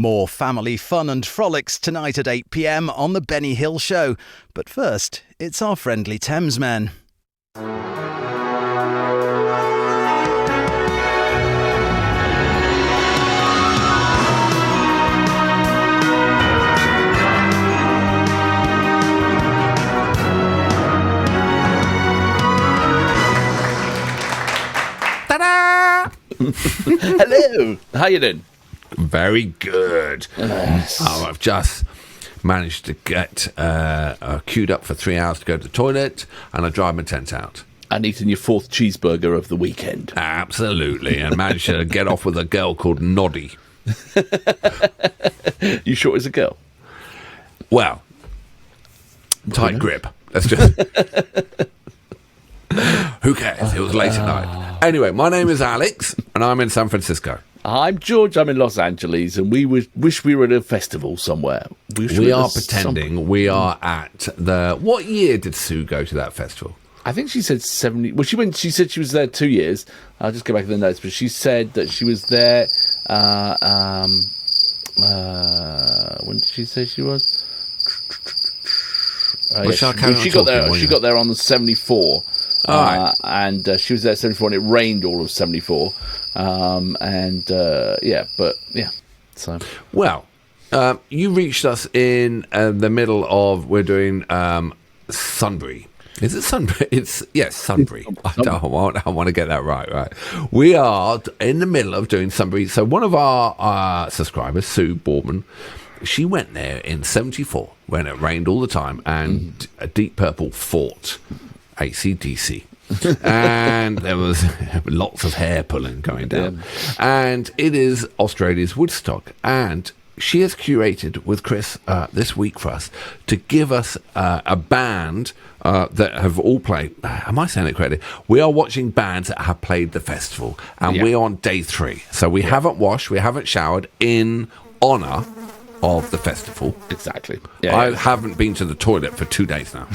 More family fun and frolics tonight at 8 p.m. on the Benny Hill Show. But first, it's our friendly Thamesmen. Hello. How you doing? Very good. Yes. Oh, I've just managed to get queued up for 3 hours to go to the toilet, and I drive my tent out. And eating your fourth cheeseburger of the weekend. Absolutely, and managed to get off with a girl called Noddy. You sure it's a girl? Well, tight grip. Let's just... Who cares? It was late at night. Anyway, my name is Alex, and I'm in San Francisco. I'm George. I'm in Los Angeles, and we wish we were at a festival somewhere. We are pretending we are at the... What year did Sue go to that festival? I think she said 70. Well, she said she was there 2 years. I'll just go back to the notes, but she said that she was there. When did she say she was? She got there on the 74. Right. And she was there 74, and it rained all of 74. So well, you reached us in the middle of... We're doing Sunbury. Is it Sunbury? Yes, Sunbury. I want to get that right. We are in the middle of doing Sunbury. So one of our subscribers, Sue Boardman, she went there in 74 when it rained all the time, and Deep Purple fought AC/DC. And there was lots of hair pulling going down. And it is Australia's Woodstock. And she has curated with Chris this week for us to give us a band that have all played. Am I saying it correctly? We are watching bands that have played the festival, and we're on day 3. So we haven't washed, we haven't showered in honour of the festival. Exactly. I haven't been to the toilet for 2 days now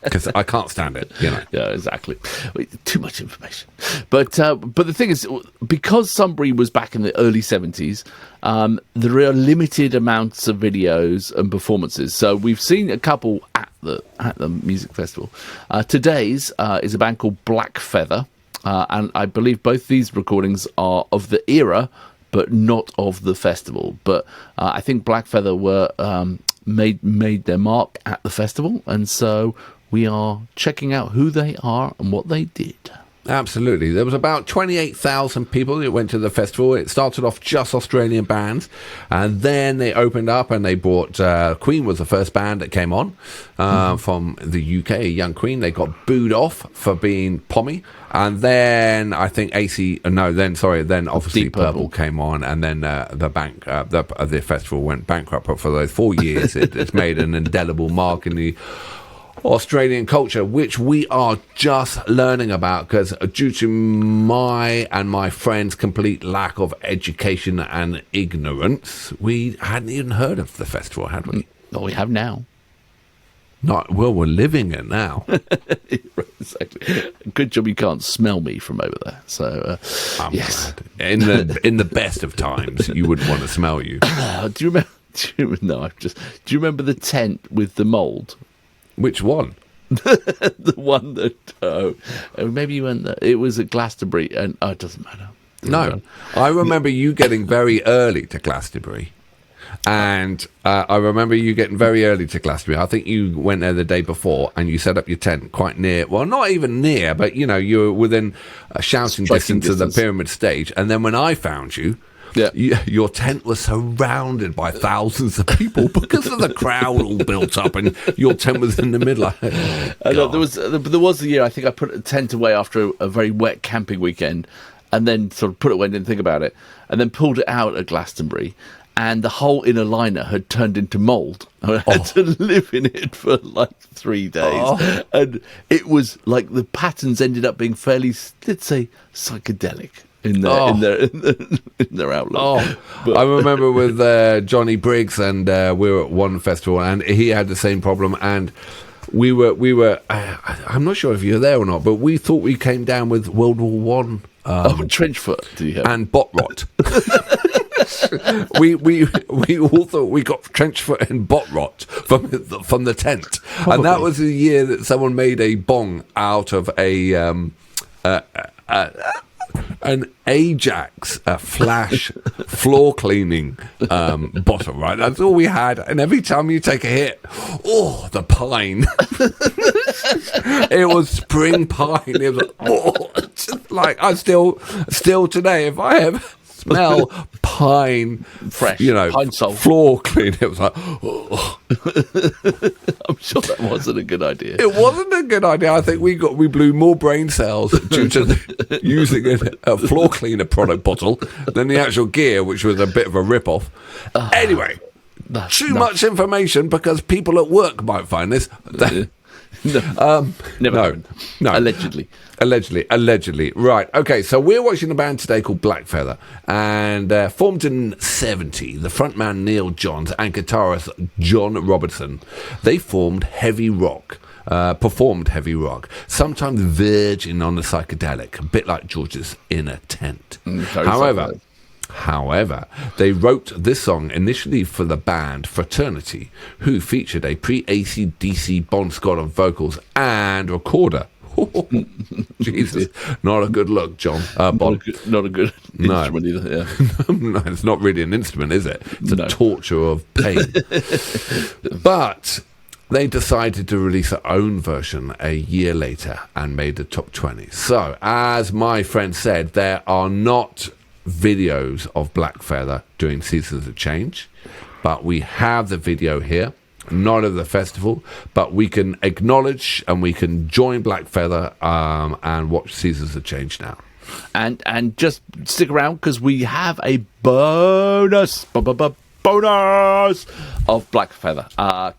because I can't stand it. You know. Yeah, exactly. Too much information. But the thing is, because Sunbury was back in the early 70s, there are limited amounts of videos and performances. So we've seen a couple at the music festival. Today's is a band called Blackfeather, and I believe both these recordings are of the era, but not of the festival. But I think Blackfeather were made their mark at the festival, and so we are checking out who they are and what they did. Absolutely. There was about 28,000 people that went to the festival. It started off just Australian bands, and then they opened up and they brought... Queen was the first band that came on from the UK, a young Queen. They got booed off for being pommy. And then I think then obviously Deep Purple came on, and then the festival went bankrupt. But for those 4 years, it's made an indelible mark in the Australian culture, which we are just learning about because due to my and my friends' complete lack of education and ignorance, we hadn't even heard of the festival, had we? Well, we have now. We're living it now. Exactly. Good job you can't smell me from over there. So, yes. Glad. In the best of times, you wouldn't want to smell you. Do you remember? Do you remember the tent with the mould? Which one? The one that maybe you weren't there. It was at Glastonbury, and it doesn't matter. No, I remember you getting very early to Glastonbury. And I remember you getting very early to Glastonbury. I think you went there the day before and you set up your tent quite near. Well, not even near, but, you know, you were within a shouting distance of the pyramid stage. And then when I found you, your tent was surrounded by thousands of people because of the crowd all built up, and your tent was in the middle. There was a year I think I put a tent away after a very wet camping weekend, and then sort of put it away and didn't think about it, and then pulled it out at Glastonbury. And the whole inner liner had turned into mould. I had to live in it for like 3 days. And it was like the patterns ended up being fairly, let's say, psychedelic in their outlook. But I remember with Johnny Briggs, and we were at one festival, and he had the same problem. And we were I'm not sure if you were there or not, but we thought we came down with World War One. Trench foot, do you have? And bot rot. we all thought we got trench foot and bot rot from the tent, and that was the year that someone made a bong out of an Ajax Flash floor cleaning bottle, right? That's all we had. And every time you take a hit, oh, the pine. It was spring pine. It was like, oh, just like I still today, if I ever smell pine, fresh, pine salt, floor clean, it was like, oh. I'm sure that wasn't a good idea. It wasn't a good idea. I think we blew more brain cells due to using a floor cleaner product bottle than the actual gear, which was a bit of a rip-off. Anyway, too much information because people at work might find this. Never happened. No. Allegedly. Right. Okay. So we're watching a band today called Blackfeather, and formed in '70. The frontman Neil Johns and guitarist John Robertson. They formed heavy rock. Performed heavy rock, sometimes verging on the psychedelic, a bit like George's In a Tent. However, they wrote this song initially for the band Fraternity, who featured a pre-AC/DC Bon Scott on vocals and recorder. Jesus, not a good look, John. Bon. Not a good instrument either. Yeah. No, it's not really an instrument, is it? It's a torture of pain. But they decided to release their own version a year later and made the top 20. So, as my friend said, there are not videos of Blackfeather doing Seasons of Change, but we have the video here, not of the festival, but we can acknowledge and we can join Blackfeather and watch Seasons of Change now. And just stick around because we have a bonus of Blackfeather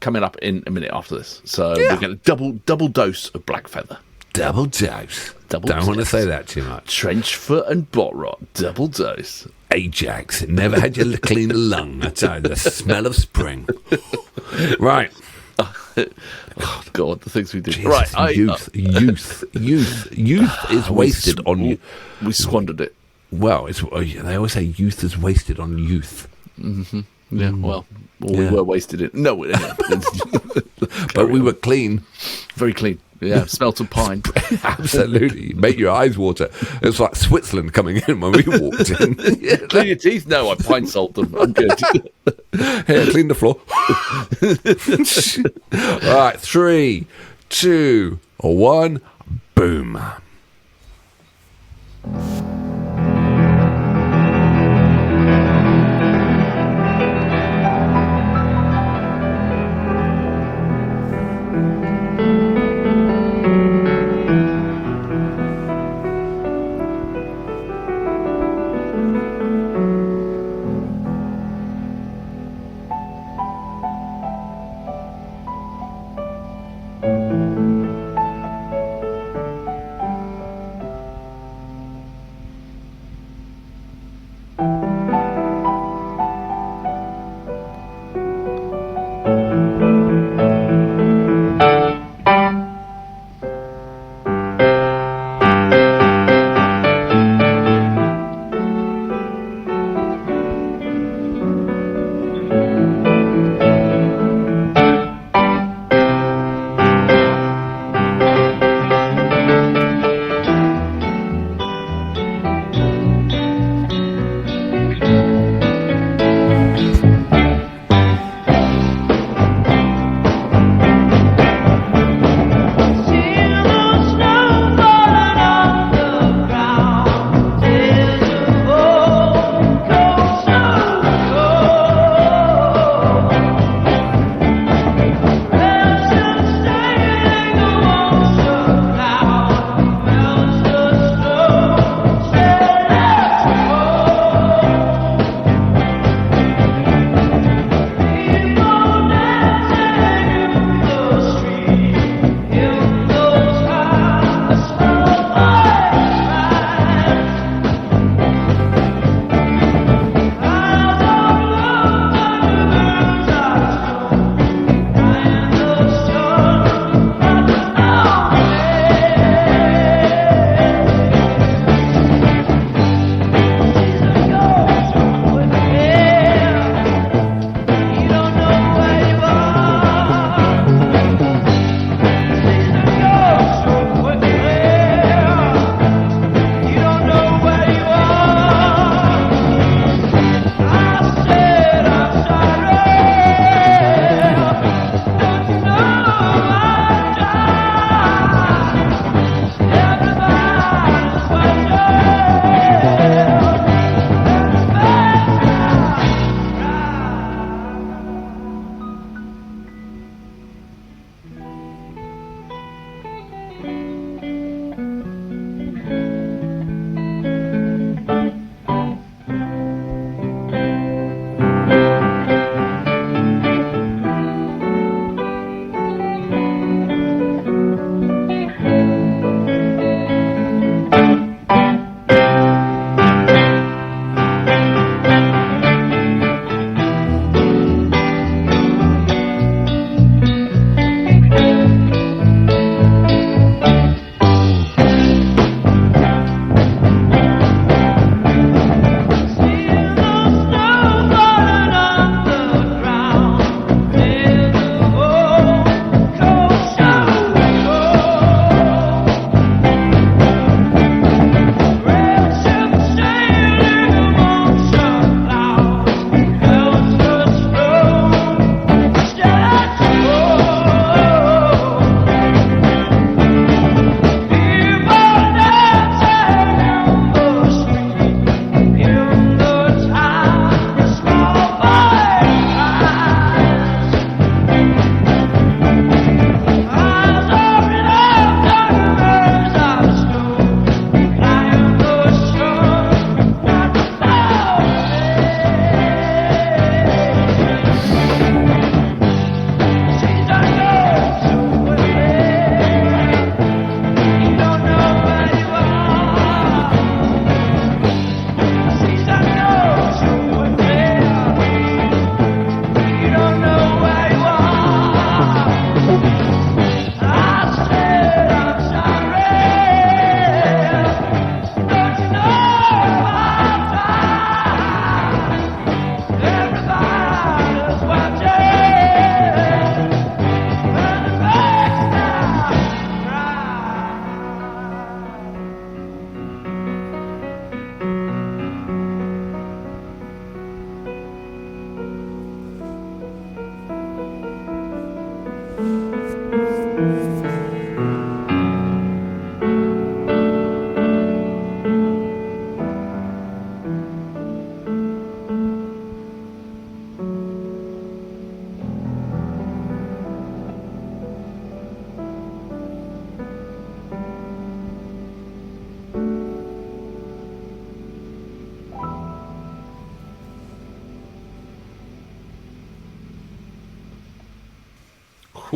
coming up in a minute after this. So we're getting a double dose of Blackfeather. Double dose. Don't want to say that too much. Trench foot and bot rot. Double dose. Ajax. It never had you clean a lung. I tell you, the smell of spring. Right. Oh, God, the things we do. Jesus, right. Youth is wasted on you. We squandered it. Well, they always say youth is wasted on youth. Mm-hmm. Yeah, well, we were wasted it. No, but we were clean. Very clean. Yeah, smelt of pine. Absolutely. Make your eyes water. It's like Switzerland coming in when we walked in. Clean your teeth? No, I pine salt them. I'm good. Here, clean the floor. All right, 3, 2, 1, boom.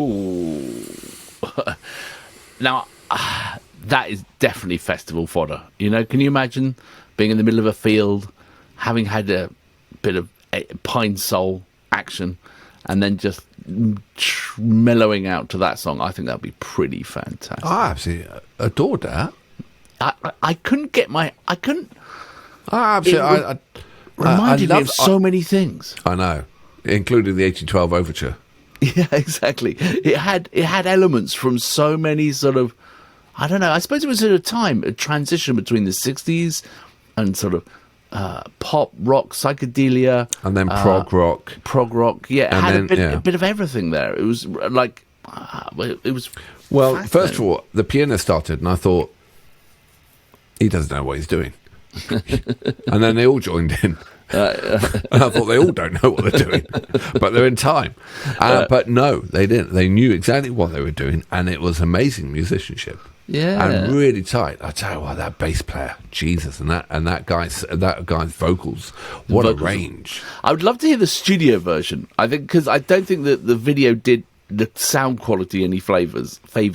Ooh. Now, that is definitely festival fodder. Can you imagine being in the middle of a field, having had a bit of Pine Sol action, and then just mellowing out to that song? I think that would be pretty fantastic. I absolutely adored that. I couldn't get my... I couldn't... I absolutely... reminded me of so many things. I know, including the 1812 Overture. Yeah, exactly. It had elements from so many sort of... I don't know. I suppose it was at a transition between the 60s and sort of pop, rock, psychedelia. And then prog rock. Prog rock, yeah. It had then, a bit of everything there. It was like... it was... Well, first of all, the pianist started, and I thought, he doesn't know what he's doing. And then they all joined in. And I thought they all don't know what they're doing, but they're in time. But no, they didn't. They knew exactly what they were doing, and it was amazing musicianship. Yeah, and really tight. I tell you what, that bass player, Jesus, and that guy's vocals, what a range! I would love to hear the studio version. I think because I don't think that the video did the sound quality any favors, and it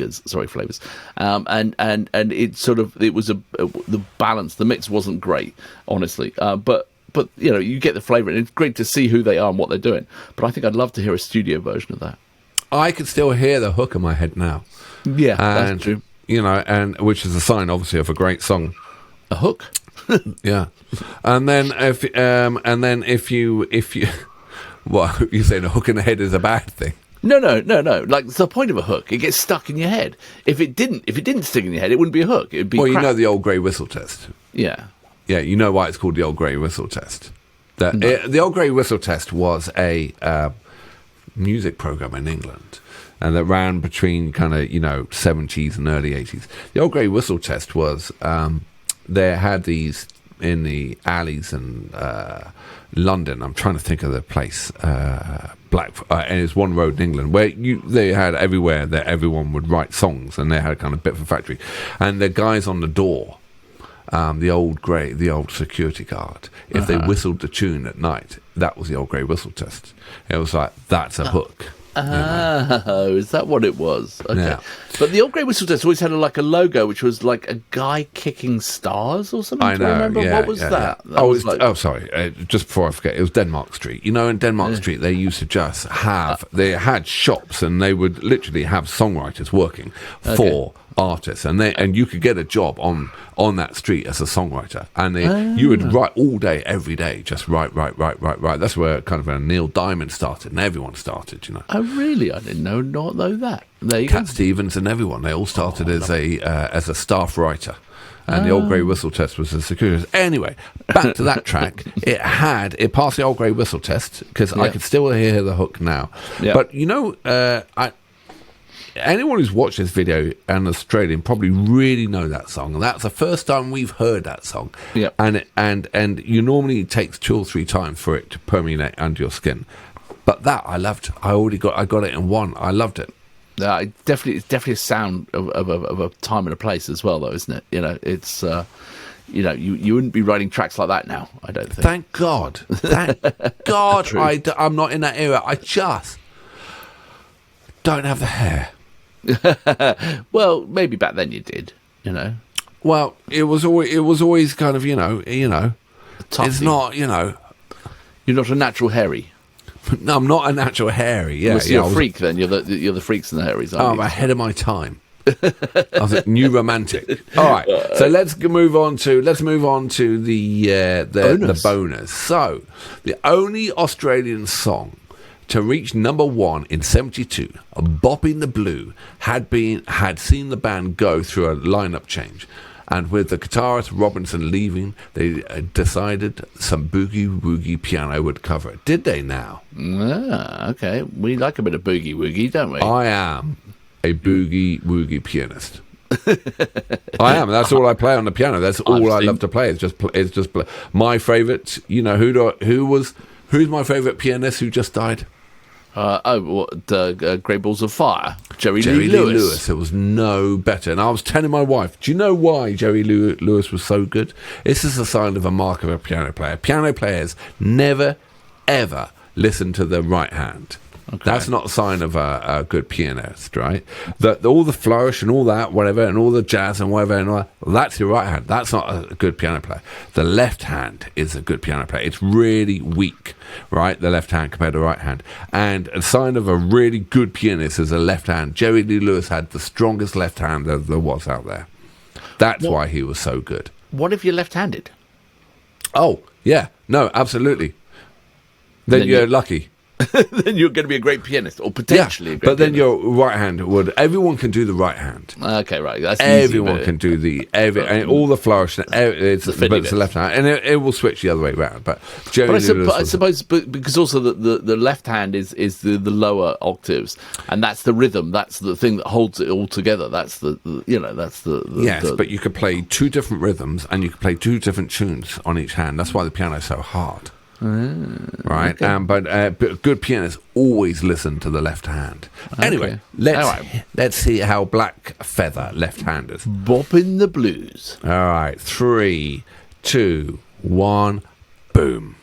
was the balance, the mix wasn't great, honestly, but you get the flavour, and it's great to see who they are and what they're doing. But I think I'd love to hear a studio version of that. I can still hear the hook in my head now. Yeah, that's true. And which is a sign, obviously, of a great song. A hook. Yeah, and then if you well, you saying a hook in the head is a bad thing. No. Like, it's the point of a hook. It gets stuck in your head. If it didn't stick in your head, it wouldn't be a hook. It'd be crap. You know the old grey whistle test. Yeah. Yeah, you know why it's called the old grey whistle test. The old grey whistle test was a music program in England, and that ran between kind of 70s and early 80s. The old grey whistle test was they had these in the alleys in London. I'm trying to think of the place. And it's one road in England where they had everywhere that everyone would write songs, and they had a kind of bit of a factory. And the guys on the door, the old security guard, if they whistled the tune at night, that was the old grey whistle test. It was like, that's a hook. Oh, is that what it was? Okay. Yeah. But the old grey whistle test always had a logo, which was like a guy kicking stars or something. I know. Remember? Yeah, what was that? Yeah. Sorry. Just before I forget, it was Denmark Street. In Denmark Street, they used to just have they had shops, and they would literally have songwriters working for artists, and you could get a job on that street as a songwriter, and you would write all day, every day, just write. That's where kind of Neil Diamond started, and everyone started. Oh, really? I didn't know that. There you Cat go. Stevens and everyone, they all started as a staff writer. And the old grey whistle test was a security. Anyway, back to that track. It passed the old grey whistle test, because I could still hear the hook now. Yeah. But anyone who's watched this video, an Australian, probably really know that song, and that's the first time we've heard that song. Yeah. And you normally it takes 2 or 3 times for it to permeate under your skin. But that I loved. I got it in one. I loved it. It's definitely a sound of a time and a place as well, though, isn't it? It's you wouldn't be writing tracks like that now, I don't think. Thank God. Thank God. I'm not in that era. I just don't have the hair. Well, maybe back then you did. Well, it was always kind of Tuffy. It's not You're not a natural hairy. No, I'm not a natural hairy. Yeah, you're a freak. Then you're the freaks and the hairies. I'm ahead of my time. I was a new romantic. All right, so let's move on to the bonus. So, the only Australian song to reach number 1 in 72, Bopping the Blue, had seen the band go through a lineup change. And with the guitarist Robinson leaving, they decided some boogie-woogie piano would cover it. Did they now? Okay. We like a bit of boogie-woogie, don't we? I am a boogie-woogie pianist. I am. That's all I play on the piano. That's all I love to play. It's just play. My favourite, who's my favourite pianist who just died? Great Balls of Fire, Jerry Lee Lewis. Lewis. It was no better. And I was telling my wife, do you know why Jerry Lewis was so good? This is a sign of a mark of a piano player. Piano players never, ever listen to the right hand. That's not a sign of a good pianist, right? All the flourish and all that, whatever, and all the jazz and whatever, and all that, that's your right hand. That's not a good piano player. The left hand is a good piano player. It's really weak, right? The left hand compared to the right hand. And a sign of a really good pianist is a left hand. Jerry Lee Lewis had the strongest left hand there was out there. That's why he was so good. What if you're left-handed? Oh, yeah. No, absolutely. Then you're lucky. Then you're going to be a great pianist, or potentially a great but then pianist. your right hand would... Everyone can do the right hand. Okay, right. That's Everyone easy, can do and all the flourish, but it's the left hand. And it will switch the other way around. But I suppose because also the left hand is the lower octaves, and that's the rhythm. That's the thing that holds it all together. That's but you could play two different rhythms, and you could play two different tunes on each hand. That's why the piano's so hard. Right, okay. But good pianists always listen to the left hand. Anyway, let's see how Blackfeather left-handers. Bopping the blues. All right, 3, 2, 1, boom.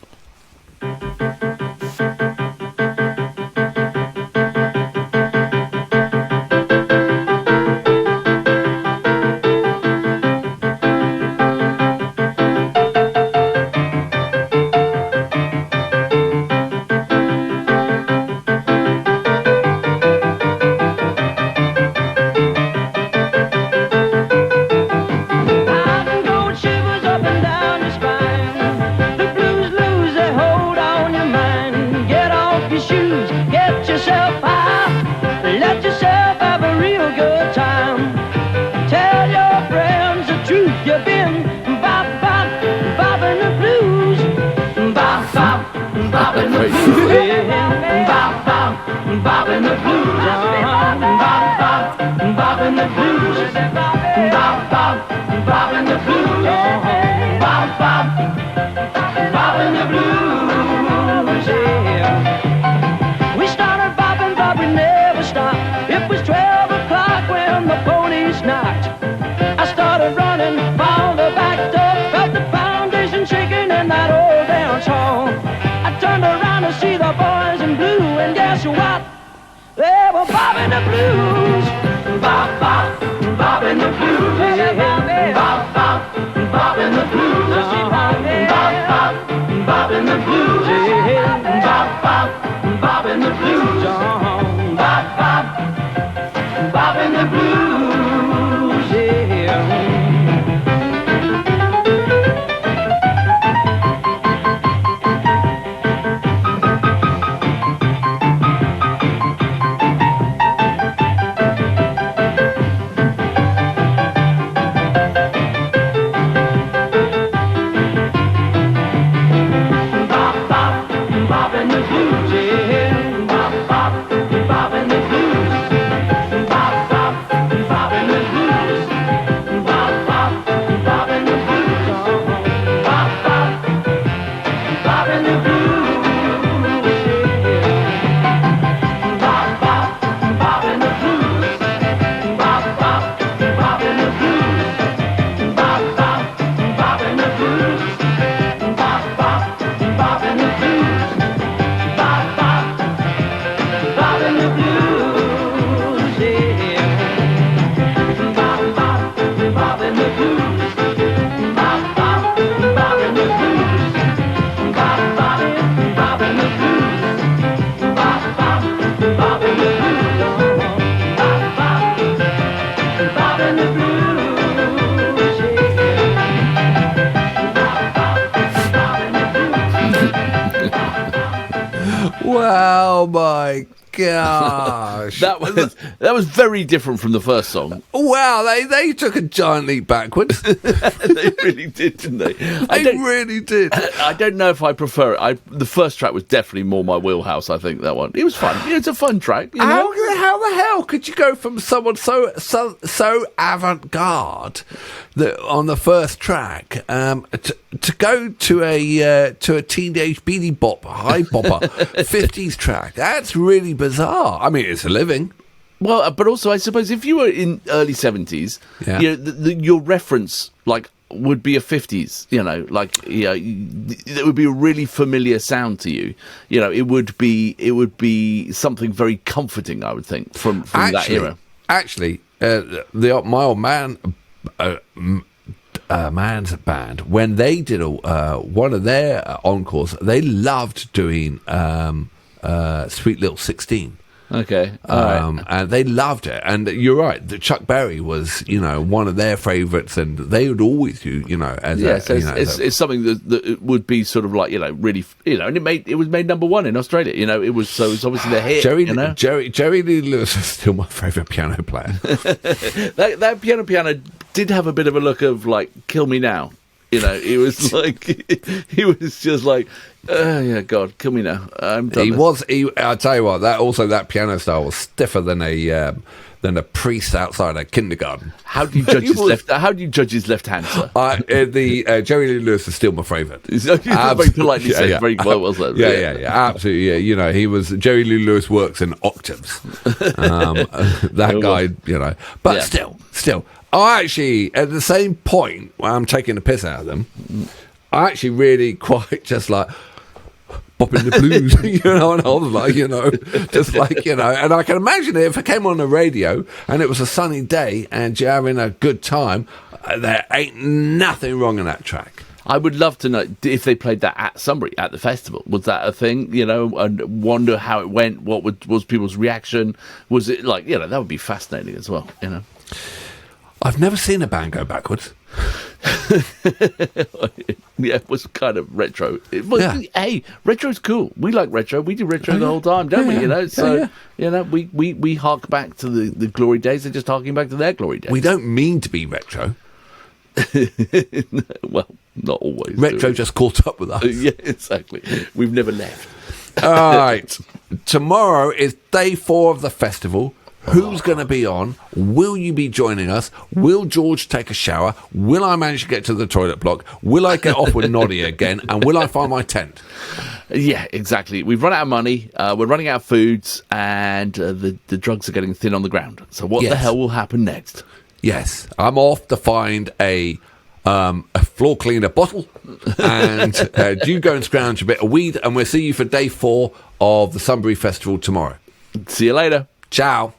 Bopping the blues, bopping the blues, bopping the blues, bopping the blues, yeah. We started bopping, but we never stopped. It was 12 o'clock when the police knocked. I started running on the back door, felt the foundation shaking in that old dance hall. I turned around to see the boys in blue, and guess what? They were bopping the blues. Bop, bop, bopping the blues. Bop, bop, bopping the blues. Bop, bop, bopping the blues. Bop, bop, bopping the blues. Bop, bop, bopping the blues. Yeah. Wow, my gosh. that was very different from the first song. Wow, they took a giant leap backwards. They really did, didn't they? They really did. I don't know if I prefer it. The first track was definitely more my wheelhouse, I think, that one. It was fun. It's a fun track. You know? How the hell could you go from someone so avant-garde on the first track to go to a teenage beanie bop, high bopper 50s track? That's really bizarre. I mean, it's a living. Well, but also, I suppose if you were in early 70s, you know, your reference, like, would be a 50s, it would be a really familiar sound to you. It would be something very comforting, I would think, from that era. Actually, my old man, man's band, when they did one of their encores, they loved doing Sweet Little 16. Okay. Right. And they loved it. And you're right, that Chuck Berry was, one of their favourites, and they would always do, it's something that it would be sort of like, really, and it was made number one in Australia. It was obviously their hit. Jerry Lee Lewis is still my favourite piano player. that piano did have a bit of a look of like, kill me now. It was like, he was just like, yeah, God, kill me now. I'm done. I'll tell you what, that piano style was stiffer than a priest outside a kindergarten. How do you judge his left? How do you judge his left hand, sir? Jerry Lee Lewis is still my favourite. Very politely said. Very well, was that? Yeah, absolutely. Yeah, he was. Jerry Lee Lewis works in octaves. That guy, but still. I actually, at the same point where I'm taking the piss out of them, I actually really quite just like bopping the blues, and I was like, just like, and I can imagine it if it came on the radio and it was a sunny day and you're having a good time, there ain't nothing wrong in that track. I would love to know if they played that at Sunbury, at the festival. Was that a thing, and wonder how it went, what was people's reaction? Was it like, that would be fascinating as well, I've never seen a band go backwards. Yeah, it was kind of retro. Hey, retro's cool. We like retro. We do retro the whole time, don't we? So we hark back to the glory days. They're just harking back to their glory days. We don't mean to be retro. Well, not always. Retro just caught up with us. Yeah, exactly. We've never left. All right. Tomorrow is day 4 of the festival. Who's going to be on? Will you be joining us? Will George take a shower? Will I manage to get to the toilet block? Will I get off with Noddy again? And will I find my tent? Yeah, exactly. We've run out of money. We're running out of foods, and the drugs are getting thin on the ground. So what the hell will happen next? Yes, I'm off to find a floor cleaner bottle, and you go and scrounge a bit of weed, and we'll see you for day 4 of the Sunbury Festival tomorrow. See you later. Ciao.